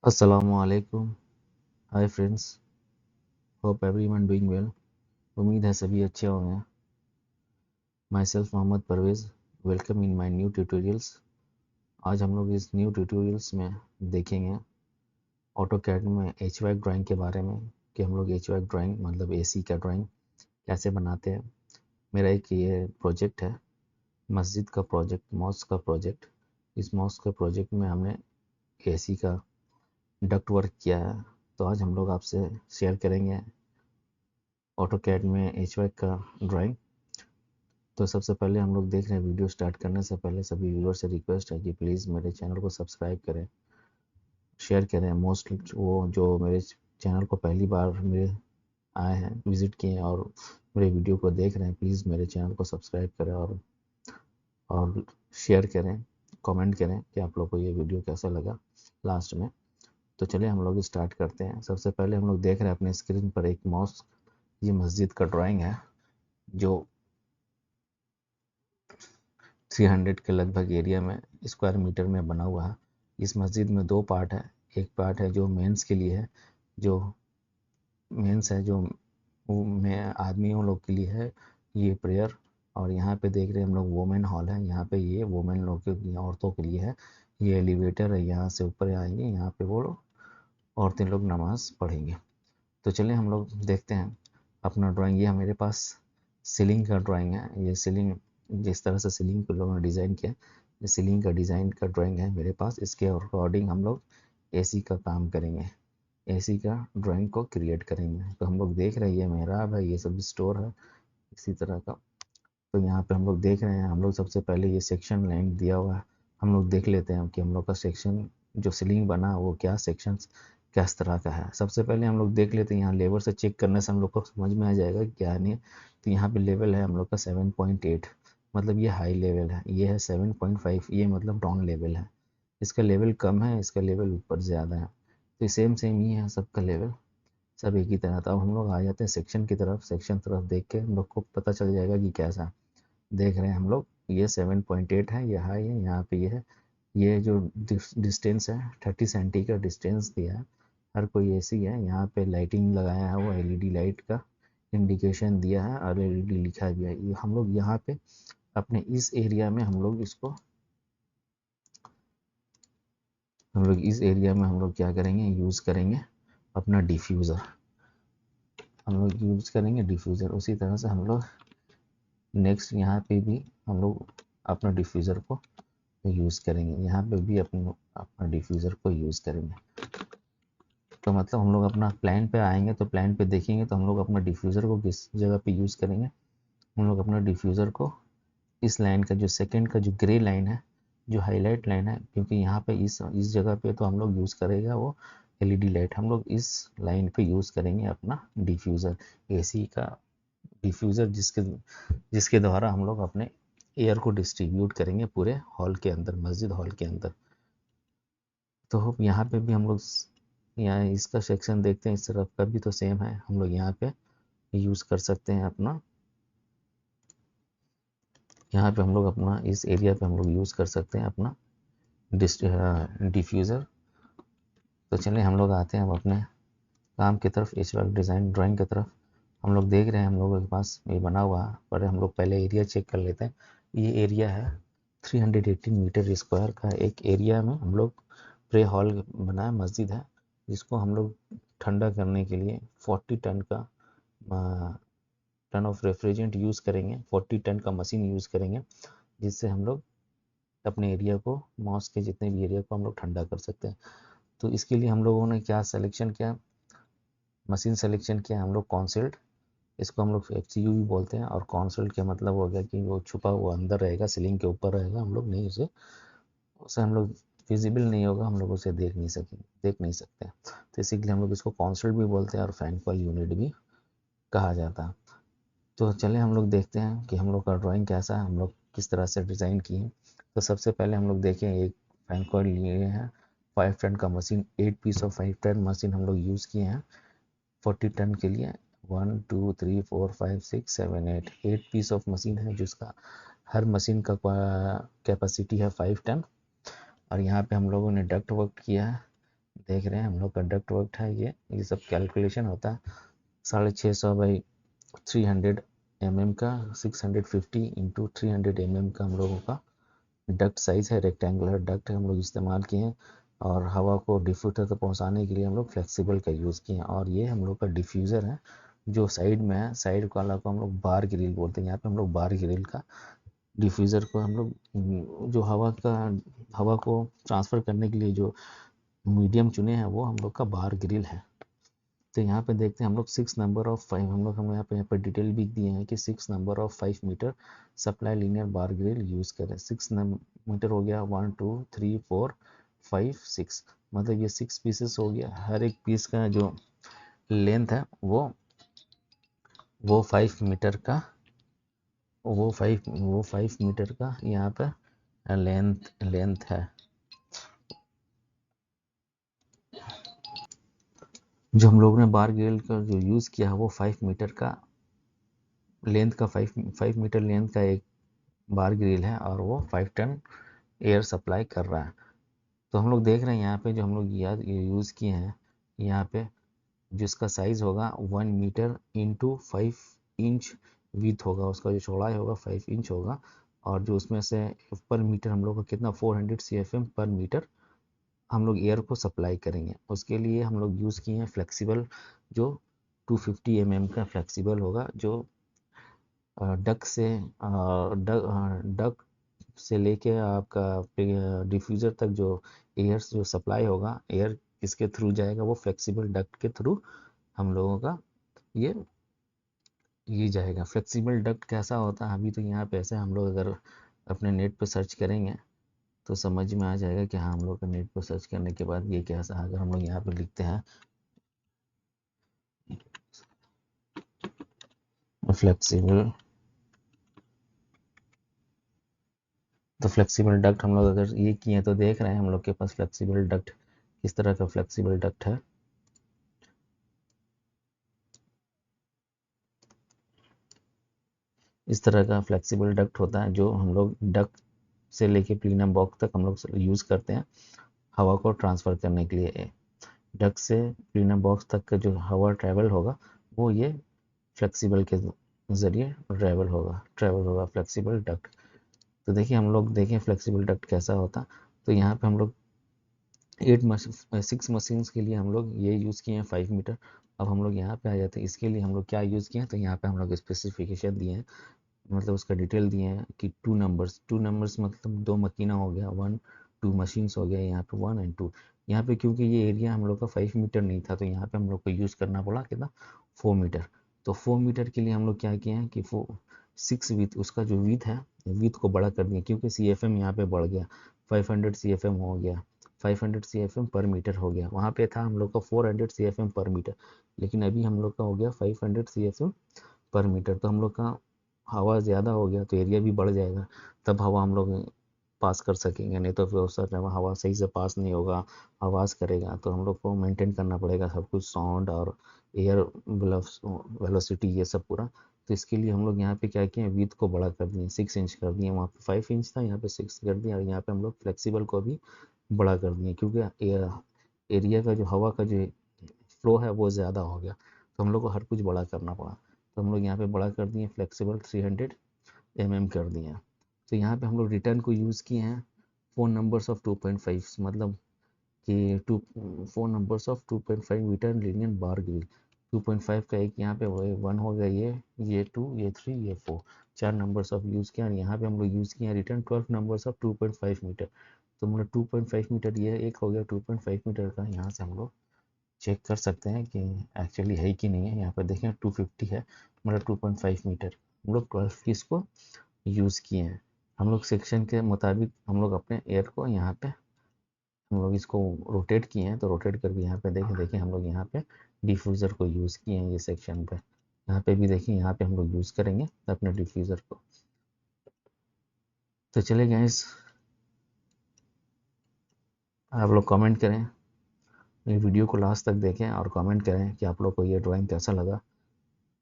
अस्सलामुअलैकुम। Hi friends, hope everyone doing well. उम्मीद है सभी अच्छे होंगे। Myself Mohammad Parvez, welcome in my new tutorials. आज हम लोग इस न्यू ट्यूटोरियल्स में देखेंगे ऑटोकैड में HVAC ड्राइंग के बारे में कि हम लोग HVAC ड्राइंग मतलब AC का ड्राइंग कैसे बनाते हैं। मेरा एक ये प्रोजेक्ट है, मस्जिद का प्रोजेक्ट, मॉस्क का प्रोजेक्ट। इस मॉस्क के प्रोजेक्ट में हमने AC का डक्ट वर्क किया है। तो आज हम लोग आपसे शेयर करेंगे ऑटोकैड में HVAC का ड्राइंग। तो सबसे पहले हम लोग देख रहे हैं, वीडियो स्टार्ट करने से पहले सभी व्यूअर से रिक्वेस्ट है कि प्लीज़ मेरे चैनल को सब्सक्राइब करें, शेयर करें। मोस्ट वो जो मेरे चैनल को पहली बार मेरे आए हैं, विज़िट किए हैं और मेरे वीडियो को देख रहे हैं, प्लीज़ मेरे चैनल को सब्सक्राइब करें और शेयर करें, कमेंट करें कि आप लोग को ये वीडियो कैसा लगा लास्ट में। तो चलिए हम लोग स्टार्ट करते हैं। सबसे पहले हम लोग देख रहे हैं अपने स्क्रीन पर एक मॉस्क, ये मस्जिद का ड्राइंग है जो 300 के लगभग एरिया में स्क्वायर मीटर में बना हुआ है। इस मस्जिद में दो पार्ट है। एक पार्ट है जो मेंस के लिए है, जो मेंस है जो में आदमियों लोग के लिए है ये प्रेयर। और यहाँ पे देख रहे हैं हम लोग वोमेन हॉल है, यहाँ पे ये वोमेन लोग के लिए, औरतों के लिए है। ये एलिवेटर है, यहाँ से ऊपर आएंगे, यहाँ पे वो औरतें लोग नमाज पढ़ेंगे। तो चलिए हम लोग देखते हैं अपना ड्राइंग। ये मेरे पास सीलिंग का ड्राइंग है। ये सीलिंग, जिस तरह से सीलिंग को लोगों ने डिज़ाइन किया, ये सीलिंग का डिज़ाइन का ड्राइंग है मेरे पास। इसके अकॉर्डिंग हम लोग एसी का काम करेंगे, एसी का ड्राइंग को क्रिएट करेंगे। तो हम लोग देख रहे हैं ये मेहराब है, ये सब स्टोर है इसी तरह का। तो यहाँ पे हम लोग देख रहे हैं, हम लोग सबसे पहले ये सेक्शन लाइन दिया हुआ है, हम लोग देख लेते हैं कि हम लोग का सेक्शन जो सीलिंग बना वो क्या सेक्शंस किस तरह का है। सबसे पहले हम लोग देख लेते हैं, यहाँ लेवल से चेक करने से हम लोग को समझ में आ जाएगा कि क्या नहीं है। तो यहाँ पे लेवल है हम लोग का 7.8, मतलब ये हाई लेवल है। ये है 7.5, ये मतलब डाउन लेवल है। इसका लेवल कम है, इसका लेवल ऊपर ज़्यादा है। तो सेम सेम ही है सबका लेवल, सब एक ही तरह था। अब हम लोग आ जाते हैं सेक्शन की तरफ। सेक्शन तरफ देख के हम लोग को पता चल जाएगा कि कैसा देख रहे हैं हम लोग। ये 7.8 है, ये हाई है, यहाँ पे ये है। ये जो डिस्टेंस है 30 सेंटी का डिस्टेंस दिया है। हर कोई एसी है। यहाँ पे लाइटिंग लगाया है, वो एलईडी लाइट का इंडिकेशन दिया है और एलईडी लिखा भी है। ये हम लोग यहाँ पे अपने इस एरिया में हम लोग क्या करेंगे, यूज़ करेंगे अपना डिफ्यूज़र। हम लोग यूज़ करेंगे डिफ्यूज़र। उसी तरह से हम लोग नेक्स्ट यहाँ पे भी हम लोग अपना डिफ्यूज़र को यूज़ करेंगे, यहाँ पे भी अपना अपना डिफ्यूज़र को यूज़ करेंगे। तो मतलब हम लोग अपना प्लान पे आएंगे, तो प्लान पे देखेंगे तो हम लोग अपना डिफ्यूज़र को किस जगह पे यूज़ करेंगे। हम लोग अपना डिफ्यूज़र को इस लाइन का, जो सेकंड का जो ग्रे लाइन है, जो हाईलाइट लाइन है, क्योंकि यहाँ पे इस जगह पे तो हम लोग यूज़ करेगा वो एलईडी लाइट। हम लोग इस लाइन पे यूज़ करेंगे अपना डिफ्यूज़र, एसी का डिफ्यूज़र, जिसके जिसके द्वारा हम लोग अपने एयर को डिस्ट्रीब्यूट करेंगे पूरे हॉल के अंदर, मस्जिद हॉल के अंदर। तो यहाँ पे भी हम लोग यहाँ इसका सेक्शन देखते हैं, इस तरफ का भी तो सेम है। हम लोग यहाँ पे यूज़ कर सकते हैं अपना, यहाँ पे हम लोग अपना इस एरिया पे हम लोग यूज़ कर सकते हैं अपना डिफ्यूज़र। तो चलिए हम लोग आते हैं अब अपने काम की तरफ, HVAC डिज़ाइन ड्राइंग की तरफ। हम लोग देख रहे हैं हम लोगों के पास ये बना हुआ है, पर हम लोग पहले एरिया चेक कर लेते हैं। ये एरिया है 318 मीटर स्क्वायर का। एक एरिया में हम लोग प्रे हॉल बनाया, मस्जिद है, जिसको हम लोग ठंडा करने के लिए 40 टन का टन ऑफ रेफ्रिजरेंट यूज़ करेंगे, 40 टन का मशीन यूज़ करेंगे, जिससे हम लोग अपने एरिया को, मॉस्क के जितने भी एरिया को हम लोग ठंडा कर सकते हैं। तो इसके लिए हम लोगों ने क्या सिलेक्शन किया, मशीन सिलेक्शन किया हम लोग कॉन्सेल्ट। इसको हम लोग FCU भी बोलते हैं। और कॉन्सेल्ट का मतलब हो गया कि वो छुपा हुआ अंदर रहेगा, सीलिंग के ऊपर रहेगा, हम लोग नहीं उसे उसे हम लोग विजिबल नहीं होगा, हम लोग उसे देख नहीं सकते। तो इसीलिए हम लोग इसको कॉन्सेल्ट भी बोलते हैं और फैन कॉइल यूनिट भी कहा जाता है। तो चले हम लोग देखते हैं कि हम लोग का ड्राइंग कैसा है, हम लोग किस तरह से डिज़ाइन किए हैं। तो सबसे पहले हम लोग देखें, एक फैन कॉइल लिए हैं, 5 टन का machine, 8 piece of 5 ton machine हम लोग यूज़ किए हैं 40 टन के लिए। 1 2 3 4 5 6 7 8 पीस ऑफ मशीन है, जिसका हर मशीन का कैपेसिटी है 5 टन। और यहाँ पे हम लोगों ने डक्ट वर्क किया है, देख रहे हैं हम लोग का डक्ट वर्क है, ये सब कैलकुलेशन होता है 650 बाई 300 mm का, 650 इंटू 300 mm का हम लोगों का डक्ट साइज है। रेक्टेंगुलर डक्ट हम लोग इस्तेमाल किए हैं और हवा को डिफ्यूज़र तक पहुंचाने के लिए हम लोग फ्लेक्सिबल का यूज़ किए हैं। और ये हम लोग का डिफ्यूज़र है जो साइड में है, साइड वाला को हम लोग बार ग्रिल बोलते हैं। यहाँ पे हम लोग बार ग्रिल का डिफ्यूज़र को हम लोग जो हवा को ट्रांसफ़र करने के लिए जो मीडियम चुने हैं वो हम लोग का बार ग्रिल है। तो यहाँ पे देखते हैं हम लोग 6 नंबर ऑफ 5 हम यहाँ पे डिटेल भी दिए हैं कि 6 number of 5 metre supply linear bar grill use करें। 6 मीटर हो गया, 1 2 3 4 5 6, मतलब ये 6 पीसेस हो गया। हर एक पीस का जो लेंथ है वो 5 मीटर का, वो 5 मीटर का यहाँ पे लेंथ है। जो हम लोग ने बार ग्रिल का जो यूज़ किया है वो 5 मीटर का लेंथ का, 5 मीटर लेंथ का एक बार ग्रिल है और वो 5 टन एयर सप्लाई कर रहा है। तो हम लोग देख रहे हैं यहाँ पे जो हम लोग याद यूज़ किए हैं, यहाँ पे जिसका साइज़ होगा 1 मीटर इंटू 5 इंच विथ होगा, उसका जो चौड़ाई होगा 5 इंच होगा। और जो उसमें से पर मीटर हम लोग को कितना 400 CFM पर मीटर हम लोग एयर को सप्लाई करेंगे। उसके लिए हम लोग यूज़ किए हैं फ्लेक्सिबल, जो 250 mm का फ्लेक्सिबल होगा, जो डक से डक से लेके आपका डिफ्यूज़र तक जो एयर जो सप्लाई होगा, एयर किसके थ्रू जाएगा, वो फ्लेक्सिबल डक्ट के थ्रू हम लोगों का ये ये जाएगा। फ्लेक्सिबल डक्ट कैसा होता है अभी तो यहाँ पे ऐसे हम लोग अगर अपने नेट पे सर्च करेंगे तो समझ में आ जाएगा कि हाँ, हम लोग का नेट पर सर्च करने के बाद ये कैसा, अगर हम लोग यहाँ पे लिखते हैं फ्लेक्सिबल, तो फ्लेक्सिबल डक्ट हम लोग अगर ये किए तो देख रहे हैं हम लोग के पास फ्लेक्सिबल डक्ट किस तरह का फ्लेक्सिबल डक्ट है। इस तरह का फ्लेक्सिबल डक्ट होता है जो हम लोग डक्ट से लेके प्लीनम बॉक्स तक हम लोग यूज़ करते हैं हवा को ट्रांसफ़र करने के लिए। डक्ट से प्लीनम बॉक्स तक का जो हवा ट्रैवल होगा वो ये फ्लेक्सिबल के ज़रिए ट्रैवल होगा फ्लेक्सिबल डक्ट। तो देखिए हम लोग देखें फ्लेक्सिबल डक्ट कैसा होता। तो यहाँ पे हम लोग 6 मशीन्स के लिए हम लोग ये यूज़ किए हैं 5 मीटर। अब हम लोग यहाँ पे आ जाते हैं, इसके लिए हम लोग क्या यूज़ किए हैं, तो यहाँ पे हम लोग स्पेसिफिकेशन दिए हैं, मतलब उसका डिटेल दिए हैं कि 2 नंबर्स मतलब 2 मकीना हो गया, 2 मशीन्स हो गया, यहाँ पे 1 एंड 2। यहाँ पे क्योंकि ये एरिया हम लोग का 5 मीटर नहीं था तो यहाँ पे हम लोग को यूज़ करना पड़ा कितना 4 मीटर। तो 4 मीटर के लिए हम लोग क्या किए हैं कि 6 विथ उसका जो विथ है, विथ को बड़ा कर दिया क्योंकि CFM यहाँ पे बढ़ गया, 500 CFM हो गया, 500 CFM पर मीटर हो गया। वहाँ पे था हम लोग का 400 CFM पर मीटर, लेकिन अभी हम लोग का हो गया 500 CFM पर मीटर। तो हम लोग का हवा ज़्यादा हो गया तो एरिया भी बढ़ जाएगा, तब हवा हम लोग पास कर सकेंगे, नहीं तो फिर उससे हवा सही से पास नहीं होगा, आवाज़ करेगा। तो हम लोग को मेंटेन करना पड़ेगा सब कुछ, साउंड और एयर वेलोसिटी ये सब पूरा। तो इसके लिए हम लोग यहाँ पे क्या किए, विड्थ को बड़ा कर दिए, 6 इंच कर दिए। वहाँ पे 5 इंच था, यहाँ पे 6 कर दिया। और यहाँ पे हम लोग फ्लेक्सिबल को भी बड़ा कर दिए क्योंकि एरिया का जो हवा का जो फ्लो है वो ज़्यादा हो गया, तो हम लोग को हर कुछ बड़ा करना पड़ा। तो हम लोग यहाँ पे बड़ा कर दिए, फ्लेक्सिबल 300 mm कर दिए। तो यहाँ पे हम लोग रिटर्न को यूज़ किए हैं 4 नंबर्स ऑफ 2.5, मतलब कि 4 numbers of 2.5 return linear bar grill. 2.5 का एक यहाँ पे 1 हो गया, ये 2, ये 3, ये 4, 4 नंबर्स ऑफ यूज़ किया। और यहाँ पे हम लोग यूज़ किए हैं रिटर्न 12 नंबर्स ऑफ 2.5 मीटर। तो मतलब 2.5 मीटर ये एक हो गया, 2.5 मीटर का यहाँ से हम लोग चेक कर सकते हैं कि एक्चुअली है कि नहीं है। यहाँ पर देखें 250 है, मतलब 2.5 मीटर हम लोग 12 की इसको यूज़ किए हैं। हम लोग सेक्शन के मुताबिक हम लोग अपने एयर को यहाँ पे हम लोग इसको रोटेट किए हैं। तो रोटेट करके यहाँ पे देखिए हम लोग यहाँ पे डिफ्यूज़र को यूज़ किए हैं ये सेक्शन पे। यहाँ पे भी देखिए, यहाँ पे हम लोग यूज़ करेंगे अपने डिफ्यूज़र को। तो चले गाइस, आप लोग कमेंट करें, ये वीडियो को लास्ट तक देखें और कमेंट करें कि आप लोग को ये ड्राइंग कैसा लगा।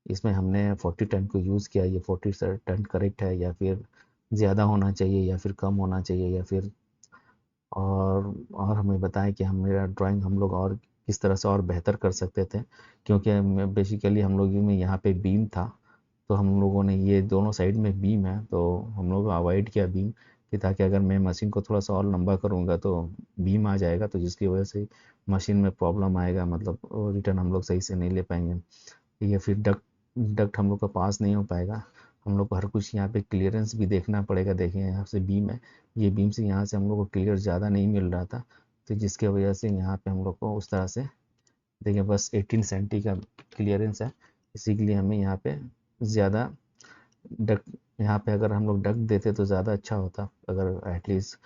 इसमें हमने 40 टन को यूज़ किया, ये 40 टन करेक्ट है या फिर ज़्यादा होना चाहिए या फिर कम होना चाहिए या फिर और हमें बताएं कि हम मेरा ड्राइंग हम लोग और किस तरह से और बेहतर कर सकते थे, क्योंकि बेसिकली हम लोग में यहाँ पे बीम था, तो हम लोगों ने ये दोनों साइड में बीम है तो हम लोग अवॉइड किया बीम, कि ताकि अगर मैं मशीन को थोड़ा सा और लंबा करूँगा तो बीम आ जाएगा, तो जिसकी वजह से मशीन में प्रॉब्लम आएगा, मतलब रिटर्न हम लोग सही से नहीं ले पाएंगे, या फिर डक्ट डक्ट हम लोग का पास नहीं हो पाएगा। हम लोग को हर कुछ यहाँ पे क्लियरेंस भी देखना पड़ेगा। देखिए यहाँ से बीम है, ये बीम से यहाँ से हम लोग को क्लियर ज़्यादा नहीं मिल रहा था, तो जिसके वजह से यहाँ पे हम लोग को उस तरह से देखिए बस 18 सेंटी का क्लियरेंस है, इसी के लिए हमें यहाँ पे ज़्यादा डक्ट, यहाँ पे अगर हम लोग डक्ट देते तो ज़्यादा अच्छा होता, अगर एटलीस्ट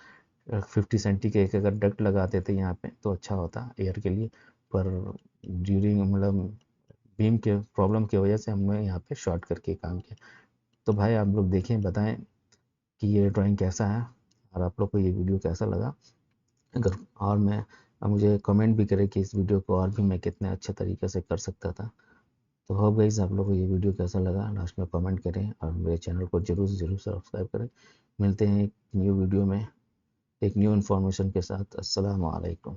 50 सेंटी के एक अगर डक्ट लगा देते यहाँ पे तो अच्छा होता एयर के लिए। पर ड्यूरिंग मतलब बीम के प्रॉब्लम की वजह से हमने यहाँ पे शॉर्ट करके काम किया। तो भाई आप लोग देखें, बताएं कि ये ड्राइंग कैसा है और आप लोग को ये वीडियो कैसा लगा। अगर और मैं अब मुझे कमेंट भी करें कि इस वीडियो को और भी मैं कितने अच्छे तरीके से कर सकता था। तो होप गाइस आप लोग को ये वीडियो कैसा लगा लास्ट में कमेंट करें और मेरे चैनल को ज़रूर से ज़रूर सब्सक्राइब करें। मिलते हैं एक न्यू वीडियो में एक न्यू इन्फॉर्मेशन के साथ। अस्सलाम वालेकुम।